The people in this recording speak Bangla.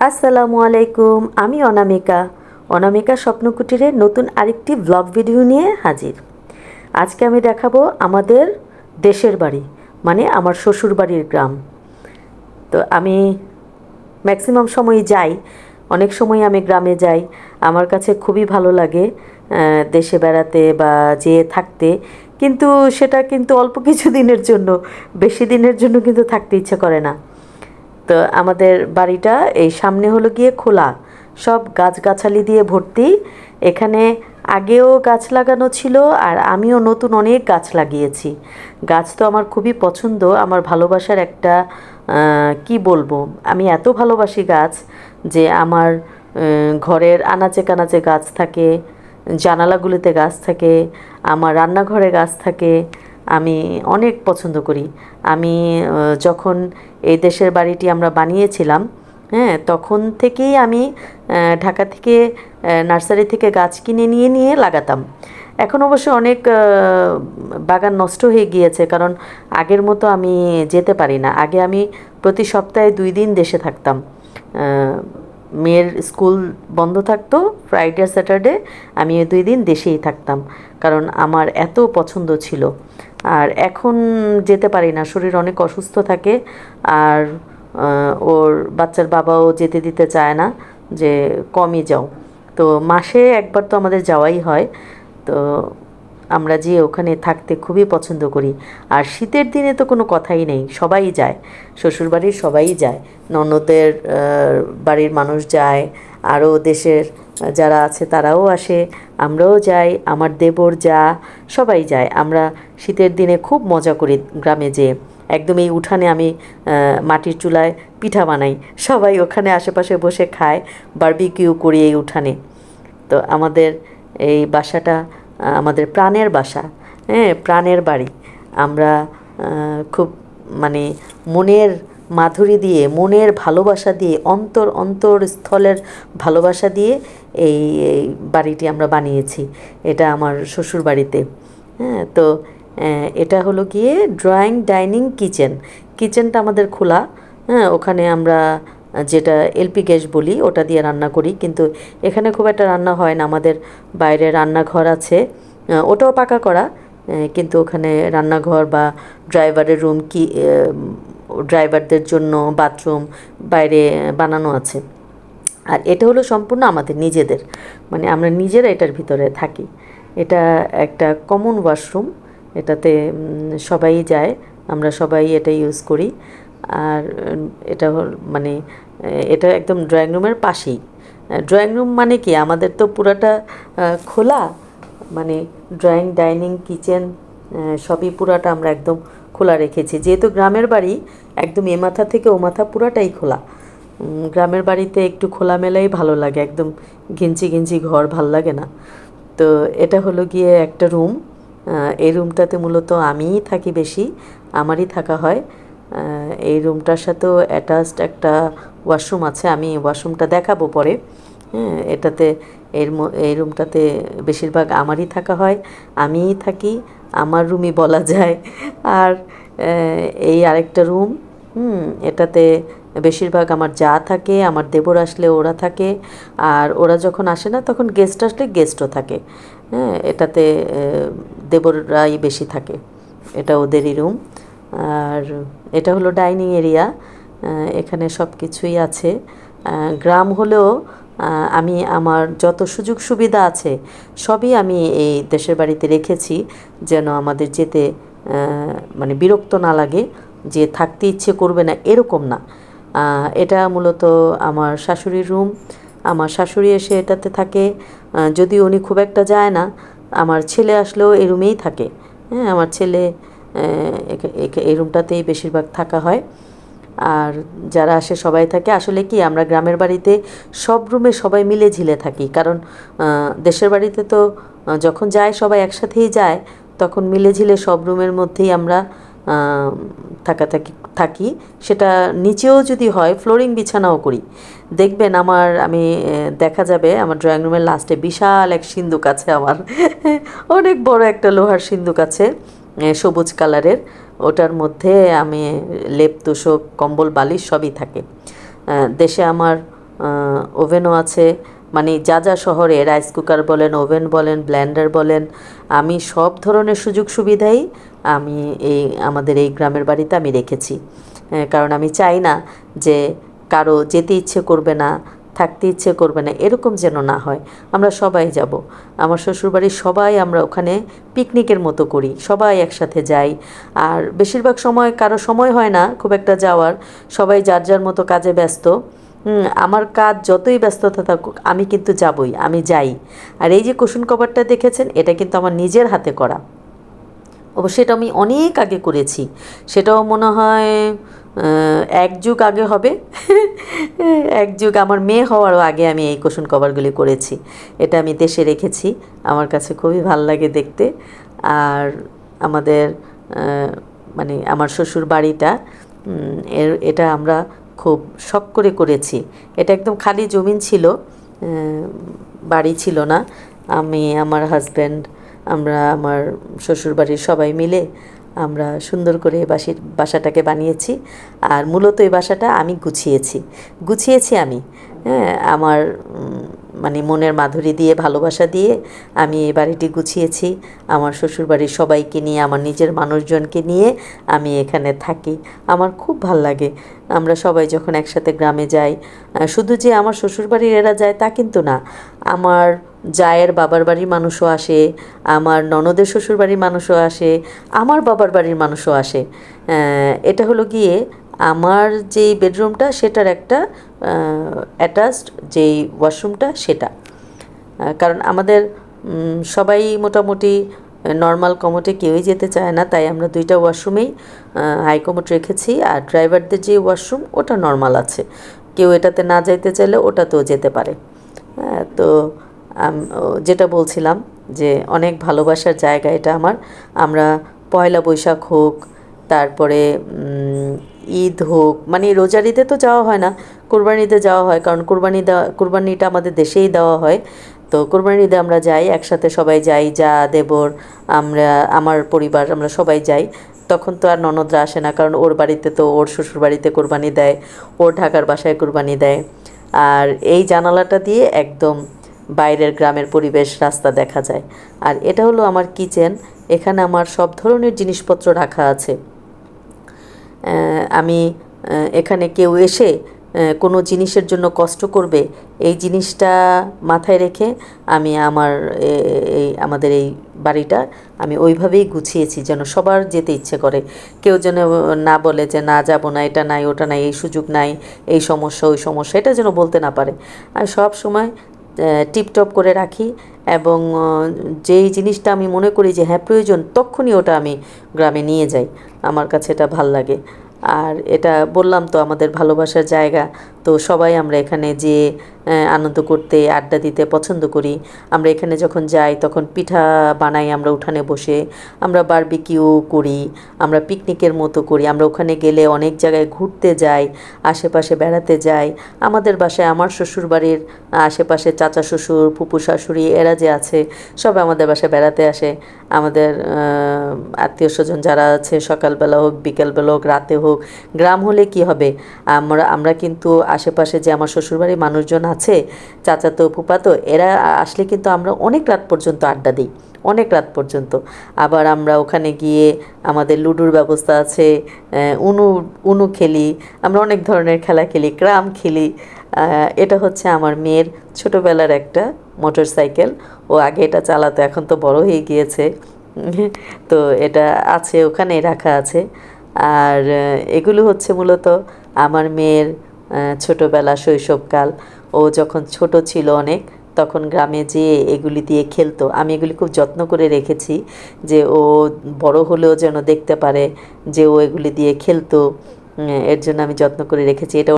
আসসালামু আলাইকুম। আমি অনামিকা। অনামিকা স্বপ্ন কুটিরের নতুন আরেকটি ব্লগ ভিডিও নিয়ে হাজির। আজকে আমি দেখাবো আমাদের দেশের বাড়ি, মানে আমার শ্বশুর বাড়ির গ্রাম। তো আমি ম্যাক্সিমাম সময় যাই, অনেক সময় আমি গ্রামে যাই। আমার কাছে খুবই ভালো লাগে দেশে বেড়াতে বা যেয়ে থাকতে, কিন্তু সেটা কিন্তু অল্প কিছু দিনের জন্য, বেশি দিনের জন্য কিন্তু থাকতে ইচ্ছে করে না। তো আমাদের বাড়িটা এই সামনে হলো গিয়ে খোলা, সব গাছগাছালি দিয়ে ভর্তি। এখানে আগেও গাছ লাগানো ছিল, আর আমিও নতুন অনেক গাছ লাগিয়েছি। গাছ তো আমার খুবই পছন্দ, আমার ভালোবাসার একটা কি বলবো, আমি এত ভালোবাসি গাছ যে আমার ঘরের আনাচে কানাচে গাছ থাকে, জানালাগুলিতে গাছ থাকে, আমার রান্নাঘরে গাছ থাকে। আমি অনেক পছন্দ করি। আমি যখন এই দেশের বাড়িটি আমরা বানিয়েছিলাম, হ্যাঁ, তখন থেকেই আমি ঢাকা থেকে নার্সারি থেকে গাছ কিনে নিয়ে নিয়ে লাগাতাম। এখন অবশ্য অনেক বাগান নষ্ট হয়ে গিয়েছে, কারণ আগের মতো আমি যেতে পারি না। আগে আমি প্রতি সপ্তাহে 2 দিন দেশে থাকতাম। মেয়ের স্কুল বন্ধ থাকতো ফ্রাইডে স্যাটারডে, আমি ওই 2 দিন দেশেই থাকতাম, কারণ আমার এত পছন্দ ছিল। আর এখন যেতে পারি না, শরীর অনেক অসুস্থ থাকে। আর ওর বাচ্চার বাবাও যেতে দিতে চায় না, যে কমই যাও। তো মাসে একবার তো আমাদের যাওয়াই হয়। তো আমরা যে ওখানে থাকতে খুবই পছন্দ করি। আর শীতের দিনে তো কোনো কথাই নেই, সবাই যায়, শ্বশুরবাড়ির সবাই যায়, ননদের বাড়ির মানুষ যায়, আরও দেশের যারা আছে তারাও আসে, আমরাও যাই, আমার দেবর যা সবাই যায়। আমরা শীতের দিনে খুব মজা করি গ্রামে যেয়ে। একদম এই উঠানে আমি মাটির চুলায় পিঠা বানাই, সবাই ওখানে আশেপাশে বসে খায়, বারবিকিউ করি এই উঠানে। তো আমাদের এই বাসাটা আমাদের প্রাণের বাসা, হ্যাঁ, প্রাণের বাড়ি। আমরা খুব মানে মনের মাধুরী দিয়ে, মনের ভালোবাসা দিয়ে, অন্তরস্থলের ভালোবাসা দিয়ে এই এই বাড়িটি আমরা বানিয়েছি। এটা আমার শ্বশুর বাড়িতে। হ্যাঁ, তো এটা হলো গিয়ে ড্রয়িং ডাইনিং কিচেন। কিচেনটা আমাদের খোলা, হ্যাঁ, ওখানে আমরা যেটা এলপি গ্যাস বলি ওটা দিয়ে রান্না করি, কিন্তু এখানে খুব একটা রান্না হয় না। আমাদের বাইরে রান্নাঘর আছে, ওটাও পাকা করা, কিন্তু ওখানে রান্নাঘর বা ড্রাইভারের রুম, কি ড্রাইভারদের জন্য বাথরুম বাইরে বানানো আছে। আর এটা হলো সম্পূর্ণ আমাদের নিজেদের, মানে আমরা নিজেরা এটার ভিতরে থাকি। এটা একটা কমন ওয়াশরুম, এটাতে সবাই যায়, আমরা সবাই এটা ইউজ করি। আর এটা মানে এটা একদম ড্রয়িং রুমের পাশেই। ড্রয়িং রুম মানে কি, আমাদের তো পুরাটা খোলা, মানে ড্রয়িং ডাইনিং কিচেন সবই পুরাটা আমরা একদম খোলা রেখেছি। যেহেতু গ্রামের বাড়ি, একদম এ মাথা থেকে ও মাথা পুরাটাই খোলা। গ্রামের বাড়িতে একটু খোলামেলাই ভালো লাগে, একদম ঘিঞ্চি ঘিঞ্চি ঘর ভাল লাগে না। তো এটা হলো গিয়ে একটা রুম। এই রুমটাতে মূলত আমিই থাকি বেশি, আমারই থাকা হয়। এই রুমটার সাথেও অ্যাটাচড একটা ওয়াশরুম আছে, আমি ওয়াশরুমটা দেখাবো পরে। হ্যাঁ, এটাতে এই রুমটাতে বেশিরভাগ আমারই থাকা হয়, আমিই থাকি, আমার রুমই বলা যায়। আর এই আরেকটা রুম, এটাতে বেশিরভাগ আমার যা থাকে, আমার দেবর আসলে ওরা থাকে, আর ওরা যখন আসে না তখন গেস্ট আসলে গেস্টও থাকে। হ্যাঁ, এটাতে দেবররাই বেশি থাকে, এটা ওদেরই রুম। আর এটা হলো ডাইনিং এরিয়া, এখানে সব কিছুই আছে। গ্রাম হলেও আমি আমার যত সুযোগ সুবিধা আছে সবই আমি এই দেশের বাড়িতে রেখেছি, যেন আমাদের যেতে মানে বিরক্ত না লাগে, যে থাকতে ইচ্ছে করবে না এরকম না। এটা মূলত আমার শাশুড়ির রুম, আমার শাশুড়ি এসে এটাতে থাকে। যদি উনি খুব একটা যায় না, আমার ছেলে আসলেও এই রুমেই থাকে। হ্যাঁ, আমার ছেলে এই রুমটাতেই বেশিরভাগ থাকা হয়। আর যারা আসে সবাই থাকে। আসলে কি, আমরা গ্রামের বাড়িতে সব রুমে সবাই মিলে ঝিলে থাকি, কারণ দেশের বাড়িতে তো যখন যায় সবাই একসাথেই যায়, তখন মিলে ঝিলে সব রুমের মধ্যেই আমরা থাকি। সেটা নিচেও যদি হয় ফ্লোরিং বিছানাও করি। দেখবেন আমি দেখা যাবে আমার ড্রয়িং রুমের লাস্টে বিশাল এক সিন্দুক আছে আমার অনেক বড় একটা লোহার সিন্দুক আছে, সবুজ কালারের। ওটার মধ্যে আমি লেপ তোষক কম্বল বালিশ সবই থাকে। দেশে আমার ওভেনও আছে, মানে যা যা শহরে রাইস কুকার বলেন, ওভেন বলেন, ব্লেন্ডার বলেন, আমি সব ধরনের সুযোগ সুবিধাই আমি আমাদের এই গ্রামের বাড়িতে আমি রেখেছি। কারণ আমি চাই না যে কারো যেতে ইচ্ছে করবে না, থাকতে ইচ্ছে করবে না, এরকম যেন না হয়। আমরা সবাই যাব, আমার শ্বশুরবাড়ির সবাই আমরা ওখানে পিকনিকের মতো করি, সবাই একসাথে যাই। আর বেশিরভাগ সময় কারো সময় হয় না খুব একটা যাওয়ার, সবাই যার যার মতো কাজে ব্যস্ত। আমার কাজ যতই ব্যস্ততা থাকুক আমি কিন্তু যাবই, আমি যাই। আর এই যে কুশন কভারটা দেখেছেন, এটা কিন্তু আমার নিজের হাতে করা। অবশ্যই এটা আমি অনেক আগে করেছি, সেটাও মনে হয় 1 যুগ আগে হবে। 1 যুগ, আমার মেয়ে হওয়ারও আগে আমি এই কুশন কভারগুলি করেছি। এটা আমি দেশে রেখেছি, আমার কাছে খুবই ভাল লাগে দেখতে। আর আমাদের মানে আমার শ্বশুর বাড়িটা এটা আমরা খুব শখ করে করেছি। এটা একদম খালি জমিন ছিল, বাড়ি ছিল না। আমি, আমার হাজব্যান্ড, আমরা আমার শ্বশুরবাড়ির সবাই মিলে আমরা সুন্দর করে বাসাটাকে বানিয়েছি। আর মূলত এই বাসাটা আমি গুছিয়েছি আমি। হ্যাঁ, আমার মানে মনের মাধুরী দিয়ে, ভালোবাসা দিয়ে আমি এই বাড়িটি গুছিয়েছি। আমার শ্বশুরবাড়ির সবাইকে নিয়ে, আমার নিজের মানুষজনকে নিয়ে আমি এখানে থাকি। আমার খুব ভাল লাগে। আমরা সবাই যখন একসাথে গ্রামে যাই, শুধু যে আমার শ্বশুরবাড়ির এরা যায় তা কিন্তু না, আমার জায়ের বাবার বাড়ির মানুষও আসে, আমার ননদের শ্বশুরবাড়ির মানুষও আসে, আমার বাবার বাড়ির মানুষও আসে। এটা হলো গিয়ে আমার যেই বেডরুমটা সেটার একটা অ্যাটাচড যেই ওয়াশরুমটা সেটা। কারণ আমাদের সবাই মোটামুটি নর্মাল কমোডে কেউই যেতে চায় না, তাই আমরা 2টা ওয়াশরুমেই হাই কমোড রেখেছি। আর ড্রাইভারদের যে ওয়াশরুম ওটা নর্মাল আছে, কেউ এটাতে না যাইতে চাইলে ওটাতেও যেতে পারে। তো যেটা বলছিলাম যে অনেক ভালোবাসার জায়গা এটা আমার। আমরা পয়লা বৈশাখ হোক, তারপরে ঈদ হোক, মানে রোজার ঈদে তো যাওয়া হয় না, কোরবানির ঈদে যাওয়া হয়, কারণ কোরবানিটা আমাদের দেশেই দেওয়া হয়। তো কোরবানির ঈদে আমরা যাই, একসাথে সবাই যাই, যা দেবর, আমরা, আমার পরিবার, আমরা সবাই যাই। তখন তো আর ননদরা আসে না, কারণ ওর বাড়িতে তো ওর শ্বশুর বাড়িতে কোরবানি দেয়, ওর ঢাকার বাসায় কোরবানি দেয়। আর এই জানালাটা দিয়ে একদম বাইরের গ্রামের পরিবেশ, রাস্তা দেখা যায়। আর এটা হলো আমার কিচেন, এখানে আমার সব ধরনের জিনিসপত্র রাখা আছে। আমি এখানে কেউ এসে কোনো জিনিসের জন্য কষ্ট করবে, এই জিনিসটা মাথায় রেখে আমি আমাদের এই বাড়িটা আমি ওইভাবেই গুছিয়েছি যেন সবার যেতে ইচ্ছে করে। কেউ যেন না বলে যে না যাব না, এটা নাই, ওটা নাই, এই সুযোগ নাই, এই সমস্যা, ওই সমস্যা, এটা যেন বলতে না পারে। আর সব সময় টিপটপ করে রাখি, এবং যেই জিনিসটা আমি মনে করি যে হ্যাঁ প্রয়োজন, তখনই ওটা আমি গ্রামে নিয়ে যাই। আমার কাছে এটা ভাল লাগে। আর এটা বললাম তো আমাদের ভালোবাসার জায়গা, তো সবাই আমরা এখানে যেয়ে আনন্দ করতে, আড্ডা দিতে পছন্দ করি। আমরা এখানে যখন যাই তখন পিঠা বানাই, আমরা উঠানে বসে, আমরা বারবিকিউ করি, আমরা পিকনিকের মতো করি। আমরা ওখানে গেলে অনেক জায়গায় ঘুরতে যাই, আশেপাশে বেড়াতে যাই। আমাদের বাসায়, আমার শ্বশুরবাড়ির আশেপাশে চাচা শ্বশুর, ফুপু শাশুড়ি, এরা যে আছে সবাই আমাদের বাসায় বেড়াতে আসে। আমাদের আত্মীয় স্বজন যারা আছে, সকালবেলা হোক, বিকেলবেলা হোক, রাতে হোক, গ্রাম হলে কি হবে, আমরা কিন্তু আশেপাশে যে আমার শ্বশুরবাড়ির মানুষজন আছে, চাচাতো ফুপাতো, এরা আসলে কিন্তু আমরা অনেক রাত পর্যন্ত আড্ডা দিই, অনেক রাত পর্যন্ত। আবার আমরা ওখানে গিয়ে আমাদের লুডোর ব্যবস্থা আছে, উনু খেলি, আমরা অনেক ধরনের খেলা খেলি, ক্রাম খেলি। এটা হচ্ছে আমার মেয়ের ছোটোবেলার একটা মোটর সাইকেল, ও আগে এটা চালাতো, এখন তো বড় হয়ে গিয়েছে। তো এটা আছে, ওখানেই রাখা আছে। আর এগুলো হচ্ছে মূলত আমার মেয়ের ছোটোবেলা, শৈশবকাল। ও যখন ছোট ছিল অনেক, তখন গ্রামে যেয়ে এগুলি দিয়ে খেলতো। আমি এগুলি খুব যত্ন করে রেখেছি যে ও বড় হলেও যেন দেখতে পারে যে ও এগুলি দিয়ে খেলতো, এর জন্য আমি যত্ন করে রেখেছি। এটা